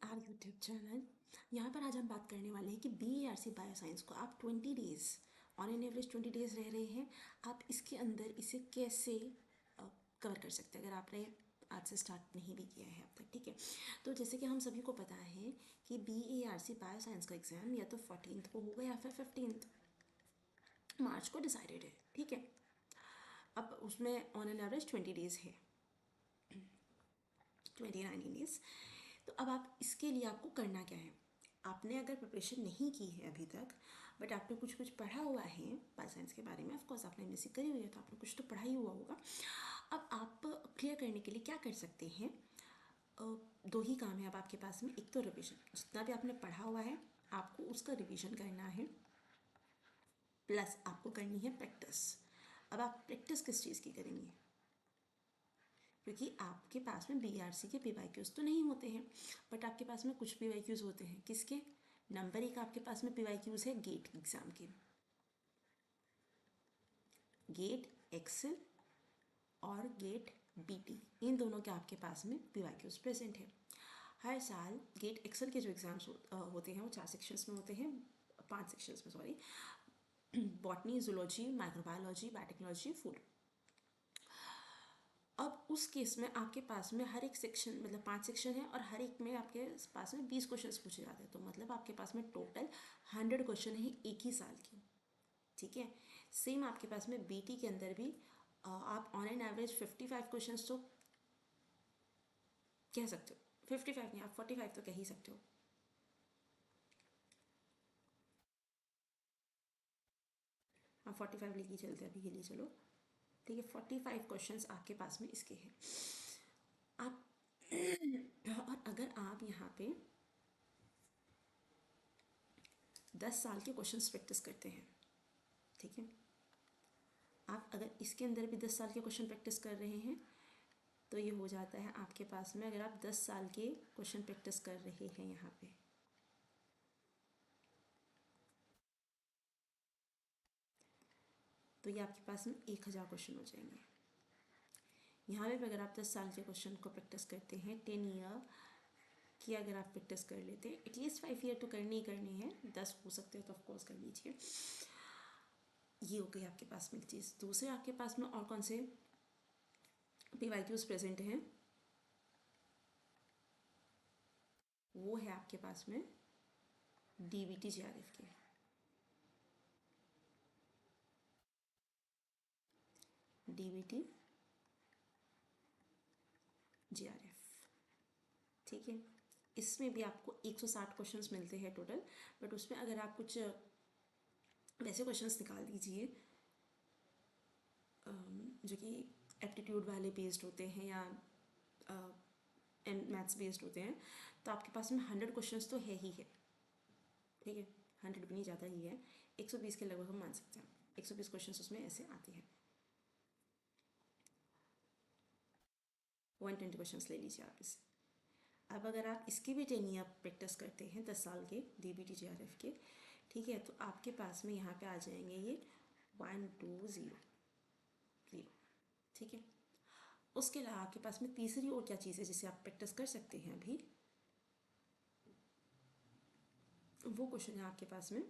Our YouTube channel. यहाँ पर आज हम बात करने वाले हैं कि BERC बायोसाइंस को आप 20 days on an average 20 days रह रहे हैं, आप इसके अंदर इसे कैसे कवर कर सकते हैं अगर आपने आज से स्टार्ट नहीं भी किया है अब तक। ठीक है, तो जैसे कि हम सभी को पता है कि BERC बायोसाइंस का एग्ज़ाम या तो 14th को होगा या फिर 15th मार्च को डिसाइडेड है। ठीक है, अब उसमें ऑन एन एवरेज 20 डेज़ है, 20-19 डेज़। तो अब आप इसके लिए आपको करना क्या है, आपने अगर प्रिपरेशन नहीं की है अभी तक बट आपने कुछ कुछ पढ़ा हुआ है बायो साइंस के बारे में, ऑफकोर्स आपने एमएससी करी हुई है तो आपने कुछ तो पढ़ा ही हुआ होगा। अब आप क्लियर करने के लिए क्या कर सकते हैं, दो ही काम है अब आपके पास में। एक तो रिविजन, जितना भी आपने पढ़ा हुआ है आपको उसका रिविजन करना है, प्लस आपको करनी है प्रैक्टिस। अब आप प्रैक्टिस किस चीज़ की करेंगे, क्योंकि आपके पास में BERC के PYQs तो नहीं होते हैं बट आपके पास में कुछ PYQs होते हैं। किसके? नंबर एक आपके पास में PYQs है गेट एग्ज़ाम के, गेट एक्सेल और गेट BT, इन दोनों के आपके पास में PYQs प्रेजेंट है। हर साल गेट एक्सेल के जो एग्ज़ाम्स होते हैं वो 4 सेक्शंस में होते हैं, 5 सेक्शंस में sorry, botany, zoology, microbiology, biotechnology, food. अब उस केस में आपके पास में हर एक सेक्शन, मतलब 5 सेक्शन है और हर एक में आपके पास में 20 क्वेश्चन पूछे जाते हैं, तो मतलब आपके पास में टोटल 100 क्वेश्चन है एक ही साल की। ठीक है, सेम आपके पास में BT के अंदर भी आप ऑन एन एवरेज 55 क्वेश्चन तो कह सकते हो, 55 नहीं, आप 45 तो कह ही सकते हो। हाँ, 45 लेके चलते हैं अभी के लिए, चलो ठीक है। 45 क्वेश्चंस आपके पास में इसके हैं। आप और अगर आप यहाँ पे 10 साल के क्वेश्चंस प्रैक्टिस करते हैं, ठीक है, आप अगर इसके अंदर भी 10 साल के क्वेश्चन प्रैक्टिस कर रहे हैं तो ये हो जाता है आपके पास में, अगर आप 10 साल के क्वेश्चन प्रैक्टिस कर रहे हैं यहाँ पे, तो ये आपके पास में 1000 क्वेश्चन हो जाएंगे। यहाँ पे अगर आप 10 साल के क्वेश्चन को प्रैक्टिस करते हैं, 10 ईयर की अगर आप प्रैक्टिस कर लेते हैं, एटलीस्ट 5 ईयर तो करनी ही करनी है, 10 हो सकते हैं तो ऑफकोर्स कर लीजिए। ये हो गई आपके पास में चीज़। दूसरे आपके पास में और कौन से PYQs प्रेजेंट हैं, वो है आपके पास में DBT JRF के। DBT JRF, ठीक है, इसमें भी आपको 160 क्वेश्चंस मिलते हैं टोटल, बट उसमें अगर आप कुछ वैसे क्वेश्चंस निकाल दीजिए जो कि एप्टीट्यूड वाले बेस्ड होते हैं या मैथ्स बेस्ड होते हैं, तो आपके पास में 100 क्वेश्चंस तो है ही है। ठीक है, 100 भी नहीं, ज़्यादा ही है, 120 के लगभग हम मान सकते हैं। 120 क्वेश्चंस उसमें ऐसे आते हैं, 120 क्वेश्चंस ले लीजिए आप इसे। अब अगर आप इसकी भी 10 ईयर प्रैक्टिस करते हैं, 10 साल के DBT JRF के, ठीक है, तो आपके पास में यहाँ पे आ जाएंगे ये 120, ठीक है। उसके अलावा आपके पास में तीसरी और क्या चीज़ है जिसे आप प्रैक्टिस कर सकते हैं अभी, वो क्वेश्चन है आपके पास में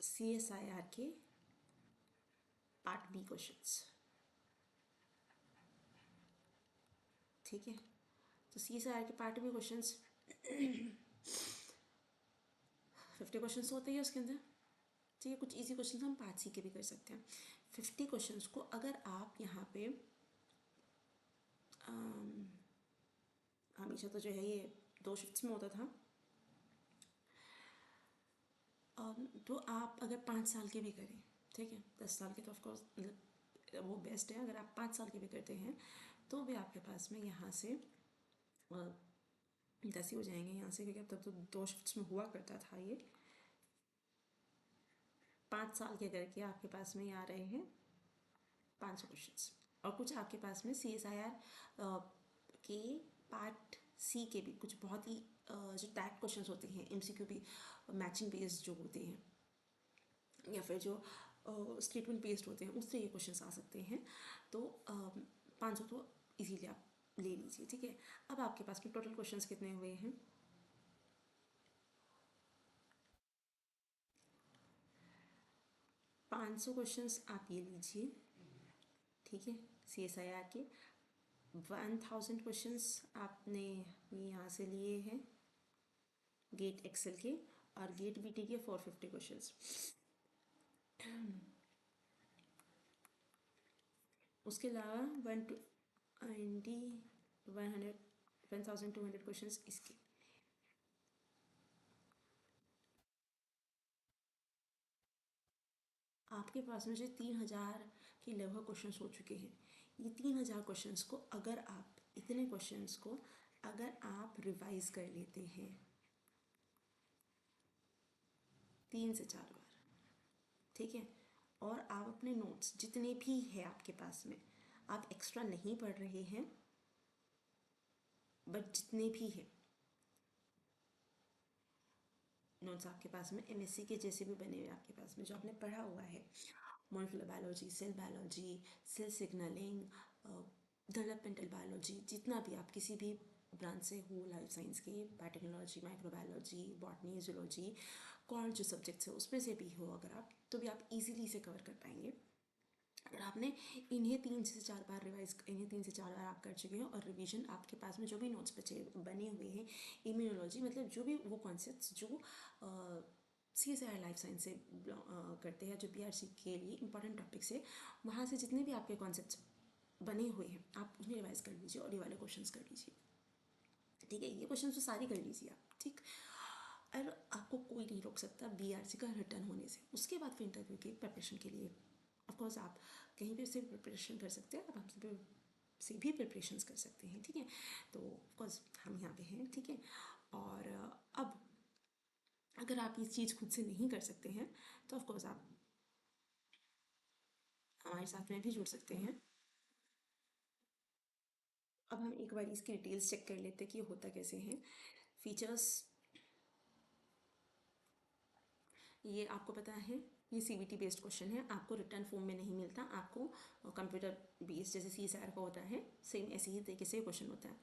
CSIR के पार्ट B क्वेश्चंस। ठीक है, तो CSIR के पार्ट B क्वेश्चंस 50 क्वेश्चंस होते हैं उसके अंदर। ठीक है, कुछ इजी क्वेश्चंस हम पार्ट C के भी कर सकते हैं। 50 क्वेश्चंस को अगर आप यहाँ पे हमेशा तो जो है ये 2 शिफ्ट्स में होता था, तो आप अगर 5 साल के भी करें, ठीक है, 10 साल के तो ऑफकोर्स मतलब वो बेस्ट है, अगर आप 5 साल के भी करते हैं तो भी आपके पास में यहाँ से 10 ही हो जाएंगे यहाँ से, क्योंकि अब तक तो 2 शिफ्ट्स में हुआ करता था ये। 5 साल के करके आपके पास में ये आ रहे हैं 500 क्वेश्चंस, और कुछ आपके पास में CSIR के पार्ट C के भी कुछ बहुत ही जो टैग क्वेश्चंस होते हैं, MCQ भी मैचिंग बेस्ड जो होते हैं या फिर जो स्टेटमेंट बेस्ड होते हैं, उससे ये क्वेश्चंस आ सकते हैं। तो 500 तो इजीली आप ले लीजिए, ठीक है। अब आपके पास में टोटल क्वेश्चंस कितने हुए हैं? 500 क्वेश्चंस आप ये लीजिए, ठीक है, CSIR के। 1000 क्वेश्चंस आपने यहाँ से लिए हैं गेट एक्सेल के, और गेट BT के 450 क्वेश्चंस। उसके अलावा 1200 क्वेश्चंस इसके। आपके पास में जो 3000 के लगभग क्वेश्चंस हो चुके हैं। ये 3000 क्वेश्चंस को अगर आप रिवाइज कर लेते हैं 3 से 4 बार, ठीक है, और आप अपने नोट्स जितने भी है आपके पास में, आप एक्स्ट्रा नहीं पढ़ रहे हैं, बट जितने भी है नोट्स आपके पास में MSc के जैसे भी बने हुए आपके पास में, जो आपने पढ़ा हुआ है, molecular biology, cell biology, cell signalling, developmental biology, जितना भी आप किसी भी ब्रांच से हो, लाइफ साइंस के, बायोटेक्नोलॉजी, माइक्रोबायोलॉजी, बॉटनी, जूलॉजी, कौन जो सब्जेक्ट्स है उसमें से भी हो अगर आप, तो भी आप इजीली इसे कवर कर पाएंगे अगर आपने इन्हें 3 से 4 बार आप कर चुके हैं। और रिवीजन आपके पास में जो भी नोट्स बने हुए हैं, इम्यूनोलॉजी मतलब जो भी वो कॉन्सेप्ट्स जो CSIR लाइफ साइंस से करते हैं, जो BRC के लिए इंपॉर्टेंट टॉपिक्स है, वहाँ से जितने भी आपके कॉन्सेप्ट्स बने हुए हैं आप उन्हें रिवाइज कर लीजिए और ये वाले क्वेश्चंस कर लीजिए, ठीक है। ये क्वेश्चन तो सारे कर लीजिए आप, ठीक। और आपको कोई नहीं रोक सकता BRC का रिटर्न होने से। उसके बाद फिर इंटरव्यू की प्रिपरेशन के लिए ऑफकोर्स आप कहीं भी से प्रिपरेशन कर सकते हैं, आप हमसे से भी प्रिपरेशंस कर सकते हैं, ठीक है। तो ऑफकोर्स हम यहाँ पे हैं, ठीक है। और अब अगर आप इस चीज़ खुद से नहीं कर सकते हैं तो ऑफकोर्स आप हमारे साथ में भी जुड़ सकते हैं। अब हम एक बार इसकी डिटेल्स चेक कर लेते हैं कि होता कैसे हैं फीचर्स। ये आपको पता है ये CBT बेस्ड क्वेश्चन है, आपको रिटर्न फॉर्म में नहीं मिलता, आपको कंप्यूटर बेस्ड जैसे CSIR का होता है सेम ऐसे ही तरीके से क्वेश्चन होता है।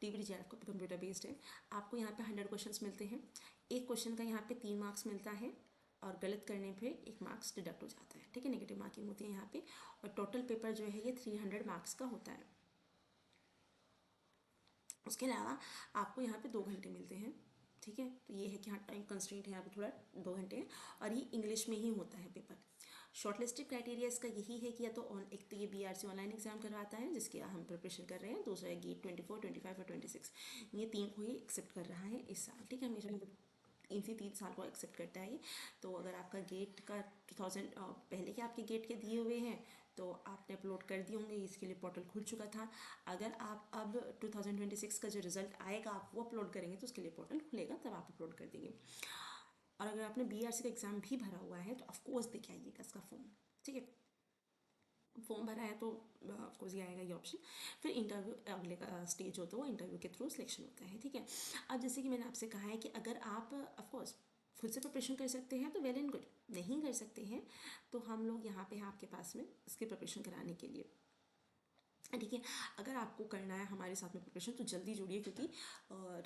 DBT का कंप्यूटर बेस्ड है, आपको यहाँ पे 100 क्वेश्चंस मिलते हैं। एक क्वेश्चन का यहाँ पे 3 मार्क्स मिलता है और गलत करने पे 1 मार्क्स डिडक्ट हो जाता है, ठीक है, नेगेटिव मार्किंग होती है यहाँ पे। और टोटल पेपर जो है ये 300 मार्क्स का होता है। उसके अलावा आपको यहाँ पे 2 घंटे मिलते हैं, ठीक है। तो ये है कि हाँ टाइम कंस्ट्रेंट है यहाँ पे थोड़ा 2 घंटे हैं, और ये इंग्लिश में ही होता है पेपर। शॉर्टलिस्टेड क्राइटेरिया इसका यही है कि या तो एक तो ये BRC ऑनलाइन एग्जाम करवाता है जिसकी हम प्रिपरेशन कर रहे हैं, दूसरा है गेट 24, 25 और 26, ये 3 को ही एक्सेप्ट कर रहा है इस साल, ठीक है। हमेशा इसी 3 साल को एक्सेप्ट करता है ये। तो अगर आपका गेट का 2000 पहले के आपके गेट के दिए हुए हैं तो आपने अपलोड कर दिए होंगे, इसके लिए पोर्टल खुल चुका था। अगर आप अब 2026 का जो रिजल्ट आएगा आप वो अपलोड करेंगे तो उसके लिए पोर्टल खुलेगा, तब आप अपलोड कर देंगे। और अगर आपने BRC का एग्ज़ाम भी भरा हुआ है तो ऑफकोर्स देखे आइएगा इसका फॉर्म, ठीक है। फॉर्म भरा है तो ऑफकोर्स ये आएगा ये ऑप्शन। फिर इंटरव्यू अगले का स्टेज होता है, वो इंटरव्यू के थ्रू सिलेक्शन होता है, ठीक है। अब जैसे कि मैंने आपसे कहा है कि अगर आप ऑफकोर्स खुद से प्रिपरेशन कर सकते हैं तो वेल एंड गुड, नहीं कर सकते हैं तो हम लोग यहाँ पे हैं आपके पास में इसकी प्रिपरेशन कराने के लिए, ठीक है। अगर आपको करना है हमारे साथ में प्रिपरेशन तो जल्दी जुड़िए, क्योंकि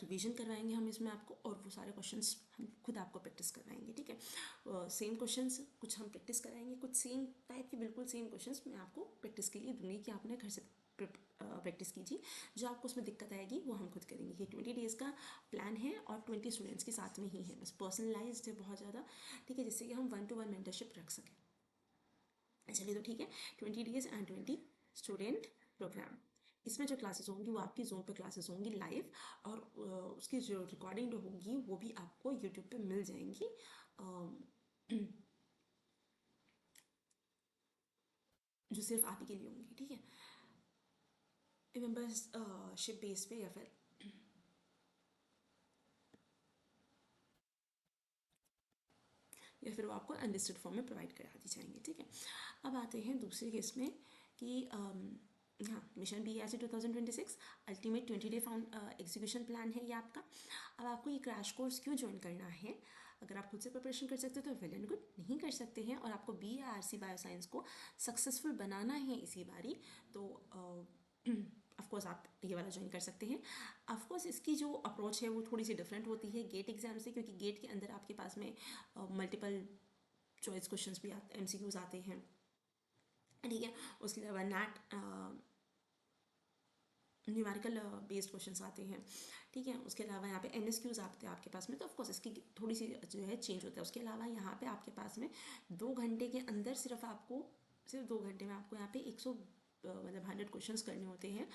रिवीजन करवाएंगे हम इसमें आपको, और वो सारे क्वेश्चंस हम खुद आपको प्रैक्टिस करवाएंगे, ठीक है। सेम क्वेश्चंस कुछ हम प्रैक्टिस कराएंगे, कुछ सेम टाइप के बिल्कुल सेम क्वेश्चंस मैं आपको प्रैक्टिस के लिए दूंगी कि आपने घर से प्रैक्टिस कीजिए। जो आपको उसमें दिक्कत आएगी वो हम खुद करेंगे। ये 20 डेज़ का प्लान है और 20 स्टूडेंट्स के साथ में ही है, बस पर्सनलाइज्ड है बहुत ज़्यादा, ठीक है, जिससे कि हम 1-to-1 मेंटरशिप रख सकें। चलिए तो ठीक है, 20 डेज़ एंड 20 स्टूडेंट प्रोग्राम। इसमें जो क्लासेस होंगी वो आपकी ज़ूम पे क्लासेस होंगी लाइव, और उसकी जो रिकॉर्डिंग जो होगी वो भी आपको यूट्यूब पे मिल जाएंगी, जो सिर्फ आप ही के लिए होंगी, ठीक है। मेंबरशिप बेस पे या फिर वो आपको अनलिस्टेड फॉर्म में प्रोवाइड करा दी जाएंगे, ठीक है। अब आते हैं दूसरे केस में कि हाँ mission BRC 2026 ultimate 20 day found execution plan है ये आपका। अब आपको ये क्रैश कोर्स क्यों ज्वाइन करना है? अगर आप खुद से प्रिपरेशन कर सकते हो तो वेल एंड गुड, नहीं कर सकते हैं और आपको BRC बायोसाइंस को सक्सेसफुल बनाना है इसी बारी, तो ऑफकोर्स आप ये वाला ज्वाइन कर सकते हैं। ऑफकोर्स इसकी जो अप्रोच है वो थोड़ी सी डिफरेंट होती है गेट एग्ज़ाम से, क्योंकि गेट के अंदर आपके पास में मल्टीपल चॉइस क्वेश्चंस भी आते, MCQs आते हैं, ठीक है। उसके अलावा नैट न्यूमेरिकल बेस्ड क्वेश्चंस आते हैं, ठीक है। उसके अलावा यहाँ पे MSQs आते हैं आपके पास में, तो ऑफकोर्स इसकी थोड़ी सी जो है चेंज होता है। उसके अलावा यहाँ पे आपके पास में 2 घंटे के अंदर सिर्फ 2 घंटे में आपको यहाँ पे 100 मतलब 100 क्वेश्चंस करने होते हैं।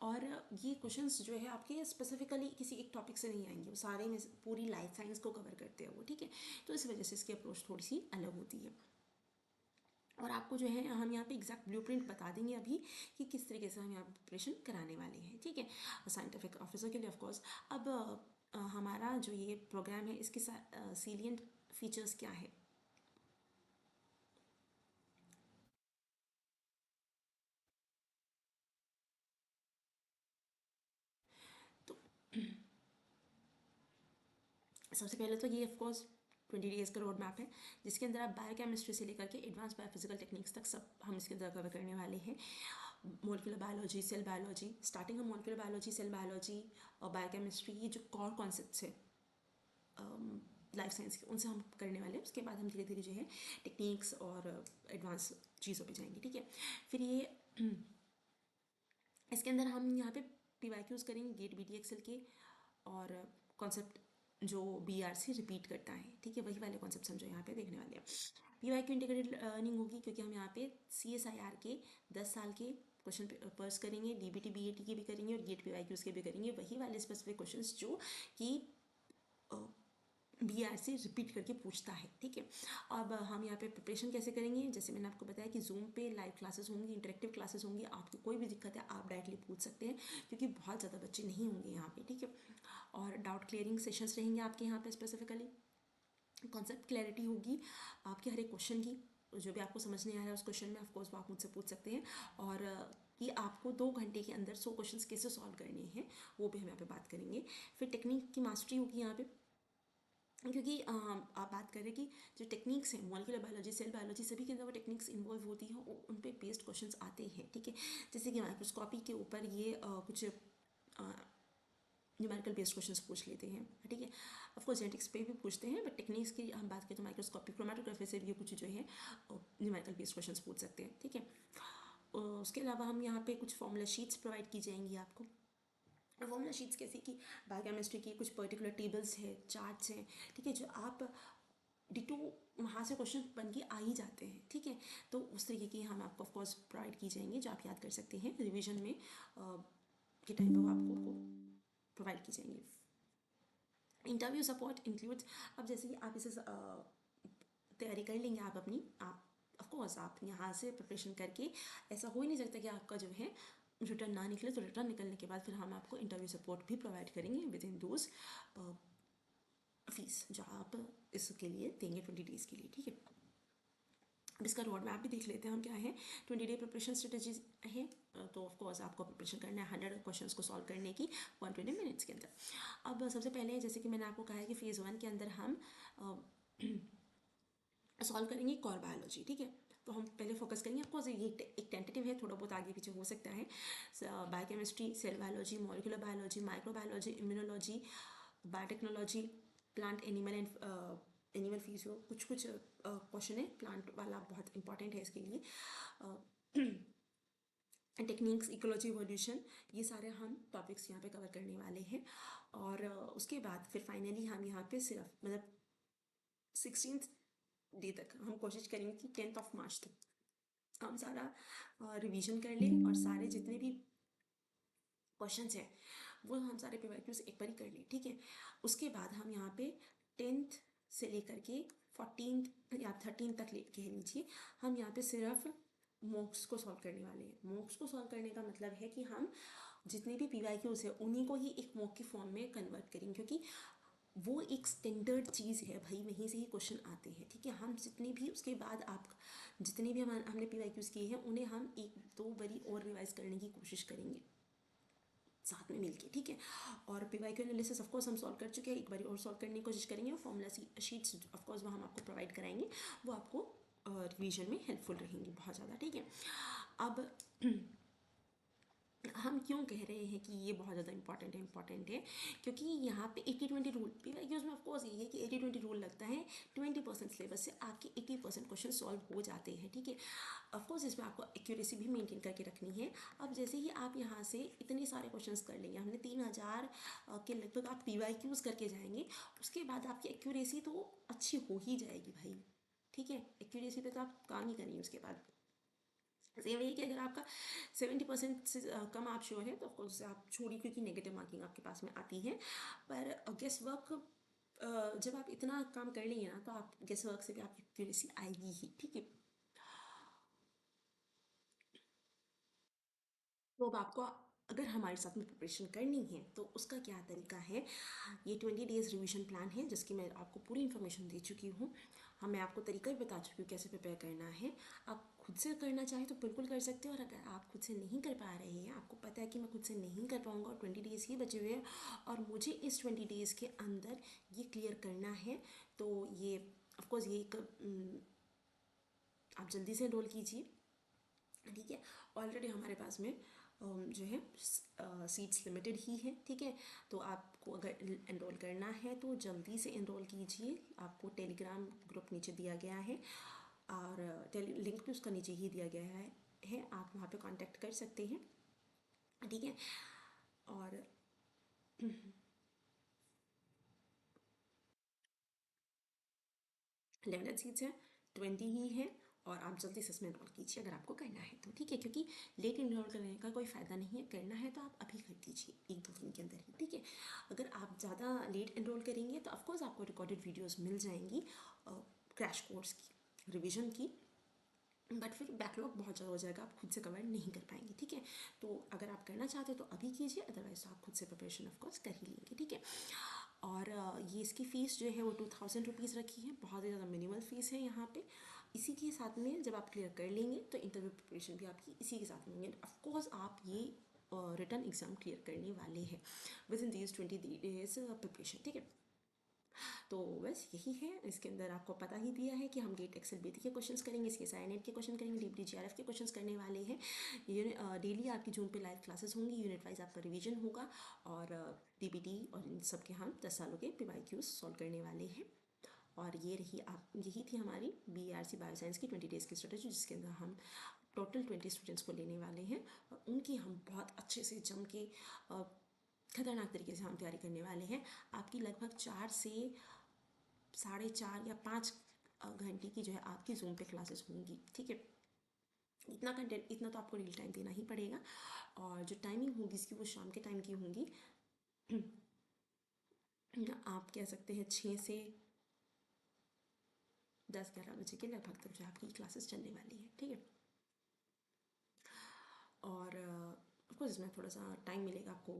और ये क्वेश्चंस जो है आपके स्पेसिफिकली किसी एक टॉपिक से नहीं आएंगे, वो सारे में पूरी लाइफ साइंस को कवर करते हैं वो, ठीक है। तो इस वजह से इसकी अप्रोच थोड़ी सी अलग होती है। और आपको जो है हम यहाँ पे एग्जैक्ट ब्लूप्रिंट बता देंगे अभी कि किस तरीके से हम यहाँ प्रिपरेशन कराने वाले हैं, ठीक है, साइंटिफिक ऑफिसर के लिए ऑफकोर्स। अब हमारा जो ये प्रोग्राम है इसके सीलियंट फीचर्स क्या है। तो सबसे पहले तो ये ऑफकोर्स 20 डेज़ का रोड मैप है, जिसके अंदर आप बायोकेमिस्ट्री से लेकर के एडवांस बायोफिजिकल टेक्निक्स तक सब हम इसके अंदर कवर करने वाले हैं। Molecular biology, cell biology, starting में मॉलिक्यूलर बायोलॉजी, सेल बायोलॉजी और बायोकेमिस्ट्री, ये जो कोर कॉन्सेप्ट्स है लाइफ साइंस के, उनसे हम करने वाले हैं। उसके बाद हम धीरे धीरे जो है टेक्निक्स और एडवांस चीज़ों पे जाएंगे, ठीक है। फिर ये इसके अंदर हम यहाँ पे PYQs करेंगे गेट BT एक्सेल के, और कॉन्सेप्ट जो BRC रिपीट करता है, ठीक है, वही वाले कॉन्सेप्ट हम जो यहाँ पे देखने वाले हैं। PYQ इंटीग्रेटेड लर्निंग होगी, क्योंकि हम यहाँ पे CSIR के 10 साल के क्वेश्चन पेपर्स करेंगे, DBT BAT के भी करेंगे और गेट PYQs के भी करेंगे, वही वाले स्पेसिफिक क्वेश्चंस जो कि BRC रिपीट करके पूछता है, ठीक है। अब हम यहाँ पे प्रिपरेशन कैसे करेंगे, जैसे मैंने आपको बताया कि जूम पे लाइव क्लासेस होंगी, इंटरेक्टिव क्लासेस होंगी। आपको कोई भी दिक्कत है आप डायरेक्टली पूछ सकते हैं, क्योंकि बहुत ज़्यादा बच्चे नहीं होंगे यहाँ पे, ठीक है। और डाउट क्लियरिंग सेशंस रहेंगे आपके यहाँ पे स्पेसिफिकली। कॉन्सेप्ट क्लैरिटी होगी आपके हर एक क्वेश्चन की, जो भी आपको समझ नहीं आ रहा है उस क्वेश्चन में ऑफकोर्स वो आप मुझसे पूछ सकते हैं। और कि आपको 2 घंटे के अंदर 100 क्वेश्चंस कैसे सॉल्व करने हैं वो भी हम यहाँ पे बात करेंगे। फिर टेक्निक की मास्टरी होगी यहाँ पे, क्योंकि आप बात करें कि जो टेक्निक्स हैं मॉलिक्यूलर बायोलॉजी, सेल बायोलॉजी, सभी के अंदर वो टेक्निक्स इन्वॉल्व होती हैं, उन पे बेस्ड क्वेश्चंस आते हैं, ठीक है। जैसे कि माइक्रोस्कोपी के ऊपर ये कुछ न्यूमेरिकल बेस्ड क्वेश्चंस पूछ लेते हैं, ठीक है। ऑफकोर्स जेनेटिक्स पे भी पूछते हैं, बट टेक्निक्स की हम बात करें तो माइक्रोस्कोपी क्रोमेटोग्राफी से भी कुछ जो है न्यूमेरिकल बेस्ड क्वेश्चंस पूछ सकते हैं, ठीक है। उसके अलावा हम यहाँ पे कुछ फॉर्मूला शीट्स प्रोवाइड की जाएंगी आपको। फॉर्मूला शीट्स कैसे कि बायोकेमिस्ट्री की कुछ पर्टिकुलर टेबल्स है, चार्ट्स हैं, ठीक है, जो आप डिटो वहाँ से क्वेश्चन बन के आ ही जाते हैं, ठीक है। तो उस तरीके की हम आपको ऑफकोर्स प्रोवाइड की जाएंगे, जो आप याद कर सकते हैं रिविजन में के टाइम पर वो आपको प्रोवाइड की जाएंगी। इंटरव्यू सपोर्ट इंक्लूड्स, अब जैसे कि आप इसे तैयारी कर लेंगे आप अपनी, आप ऑफकोर्स आप यहाँ से प्रिपरेशन करके, ऐसा हो ही नहीं सकता कि आपका जो है रिटर्न ना निकले, तो रिटर्न निकलने के बाद फिर हम आपको इंटरव्यू सपोर्ट भी प्रोवाइड करेंगे विद इन दोज फीस जो आप इसके लिए देंगे 20 डेज़ के लिए, ठीक है। अब इसका रोड मैप भी देख लेते हैं हम क्या है। 20 डे प्रिपरेशन स्ट्रेटेजीज है, तो ऑफकोर्स आपको प्रिपरेशन करना है 100 क्वेश्चंस को सॉल्व करने की 120 मिनट्स के अंदर। अब सबसे पहले जैसे कि मैंने आपको कहा है कि फेज़ 1 के अंदर हम सॉल्व करेंगे कोर बायोलॉजी, ठीक है। तो हम पहले फोकस करेंगे, ऑफकोर्स ये एक टेंटेटिव है, थोड़ा बहुत आगे पीछे हो सकता है। Biochemistry, cell biology, molecular biology, microbiology, immunology, biotechnology, plant animal and animal physio, कुछ क्वेश्चन है प्लांट वाला, बहुत इंपॉर्टेंट है इसके लिए। टेक्निक्स, इकोलॉजी, इवोल्यूशन, ये सारे हम टॉपिक्स यहाँ पे कवर करने वाले हैं। और उसके बाद फिर फाइनली हम यहाँ पे सिर्फ मतलब 16th डे तक हम कोशिश करेंगे कि 10th मार्च तक हम सारा रिवीजन कर लें, और सारे जितने भी क्वेश्चंस हैं वो हम सारे PYQs एक बार ही कर लें, ठीक है। उसके बाद हम यहाँ पे 10th से लेकर के 14th या 13th तक कह लीजिए, हम यहाँ पे सिर्फ मॉक्स को सॉल्व करने वाले हैं। मॉक्स को सॉल्व करने का मतलब है कि हम जितने भी PYQs है उन्हीं को ही एक मॉक की फॉर्म में कन्वर्ट करेंगे, क्योंकि वो एक स्टैंडर्ड चीज़ है भाई, वहीं से ही क्वेश्चन आते हैं, ठीक है। हम जितने भी उसके बाद आप जितने भी हमने PYQs किए हैं उन्हें हम 1-2 बारी और रिवाइज करने की कोशिश करेंगे साथ में मिलके, ठीक है। और PYQ एनालिसिस ऑफकोर्स हम सॉल्व कर चुके हैं, एक बार और सॉल्व करने की कोशिश करेंगे। और फॉर्मूला शीट्स ऑफकोर्स वो हम आपको प्रोवाइड कराएंगे, वो आपको रिवीजन में हेल्पफुल रहेंगी बहुत ज़्यादा, ठीक है। अब क्यों कह रहे हैं कि ये बहुत ज़्यादा इंपॉर्टेंट है, क्योंकि यहाँ पे 80-20 रूल PYQs में ऑफकोर्स ये है कि 80-20 रूल लगता है। 20% सिलेबस से आपके 80% क्वेश्चन सॉल्व हो जाते हैं, ठीक है। ऑफकोर्स इसमें आपको एक्यूरेसी भी मेंटेन करके रखनी है। अब जैसे ही आप यहाँ से इतने सारे क्वेश्चंस कर लेंगे, हमने 3000 के लगभग आप PYQs करके जाएंगे, उसके बाद आपकी एक्यूरेसी तो अच्छी हो ही जाएगी भाई, ठीक है। एक्यूरेसी पे तो आप काम ही करेंगे उसके बाद। सेम यही कि अगर आपका 70% से कम आप श्योर है तो ऑफकोर्स आप छोड़िए, क्योंकि नेगेटिव मार्किंग आपके पास में आती है। पर गेस वर्क जब आप इतना काम कर लेंगे ना, तो आप गेस वर्क से भी आपकी एक्यूरेसी आएगी ही, ठीक है। तो अब आपको अगर हमारे साथ में प्रिपरेशन करनी है तो उसका क्या तरीका है। ये 20 डेज़ रिवीजन प्लान है जिसकी मैं आपको पूरी इन्फॉर्मेशन दे चुकी हूँ। हाँ, मैं आपको तरीका भी बता चुकी हूँ कैसे प्रिपेयर करना है। आप खुद से करना चाहें तो बिल्कुल कर सकते हो, और अगर आप खुद से नहीं कर पा रहे हैं, आपको पता है कि मैं खुद से नहीं कर पाऊँगा और 20 डेज़ ही बचे हुए हैं और मुझे इस 20 डेज़ के अंदर ये क्लियर करना है, तो ये ऑफकोर्स ये एक आप जल्दी से एनरोल कीजिए, ठीक है। ऑलरेडी हमारे पास में जो है सीट्स लिमिटेड ही है, ठीक है। तो आपको अगर एनरोल करना है तो जल्दी से एनरोल कीजिए। आपको टेलीग्राम ग्रुप नीचे दिया गया है और लिंक भी उसका नीचे ही दिया गया है, आप वहाँ पे कांटेक्ट कर सकते हैं, ठीक है। और लिमिटेड सीट्स है, 20 ही है, और आप जल्दी से इसमें एनरोल कीजिए अगर आपको करना है तो, ठीक है। क्योंकि लेट एनरोल करने का कोई फ़ायदा नहीं है, करना है तो आप अभी कर दीजिए 1-2 दिन के अंदर ही, ठीक है। अगर आप ज़्यादा लेट एनरोल करेंगे तो ऑफकोर्स आपको रिकॉर्डेड वीडियोज़ मिल जाएंगी क्रैश कोर्स की, रिविजन की, बट फिर बैकलॉग बहुत ज़्यादा हो जाएगा, आप खुद से कवर नहीं कर पाएंगे, ठीक है। तो अगर आप करना चाहते हो तो अभी कीजिए, अदरवाइज तो आप खुद से प्रिपरेशन ऑफकोर्स कर ही लेंगे, ठीक है। और ये इसकी फ़ीस जो है वो 2000 रुपीज़ रखी है, बहुत ही ज़्यादा मिनिमल फ़ीस है यहाँ पे। इसी के साथ में जब आप क्लियर कर लेंगे तो इंटरव्यू प्रिपरेशन भी आपकी इसी के साथ में होंगे। ऑफकोर्स आप ये रिटर्न एग्ज़ाम क्लियर करने वाले हैं with in these 20 days preparation, ठीक है। तो बस यही है, इसके अंदर आपको पता ही दिया है कि हम गेट एक्सेल बीटी के क्वेश्चंस करेंगे, इसके साइनेट के क्वेश्चन करेंगे, डीपली जीआरएफ के क्वेश्चंस करने वाले हैं। डेली आपकी जूम पे लाइव क्लासेस होंगी, यूनिट वाइज आपका रिवीजन होगा, और डीबीटी और इन सब के हम 10 सालों के PYQs सॉल्व करने वाले हैं। और ये रही आप, यही थी हमारी BRC बायोसाइंस की 20 डेज़ की स्ट्रेटेजी, जिसके अंदर हम टोटल 20 स्टूडेंट्स को लेने वाले हैं और उनकी हम बहुत अच्छे से जम के खतरनाक तरीके से हम तैयारी करने वाले हैं। आपकी लगभग 4 से 4.5 या 5 घंटे की जो है आपकी जूम पे क्लासेस होंगी, ठीक है। इतना कंटेंट, इतना तो आपको रियल टाइम देना ही पड़ेगा, और जो टाइमिंग होगी इसकी वो शाम के टाइम की होंगी। आप कह सकते हैं 6 से 10-11 बजे के लगभग तक जो आपकी क्लासेस चलने वाली है, ठीक है। और ऑफकोर्स इसमें थोड़ा सा टाइम मिलेगा आपको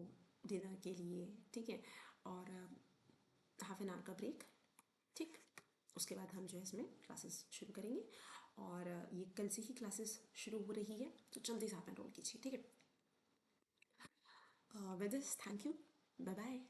डिनर के लिए, ठीक है, और हाफ एन आवर का ब्रेक, ठीक। उसके बाद हम जो है इसमें क्लासेस शुरू करेंगे, और ये कल से ही क्लासेस शुरू हो रही है, तो जल्दी से आप एनरोल कीजिए, ठीक है। With this, thank you, bye bye.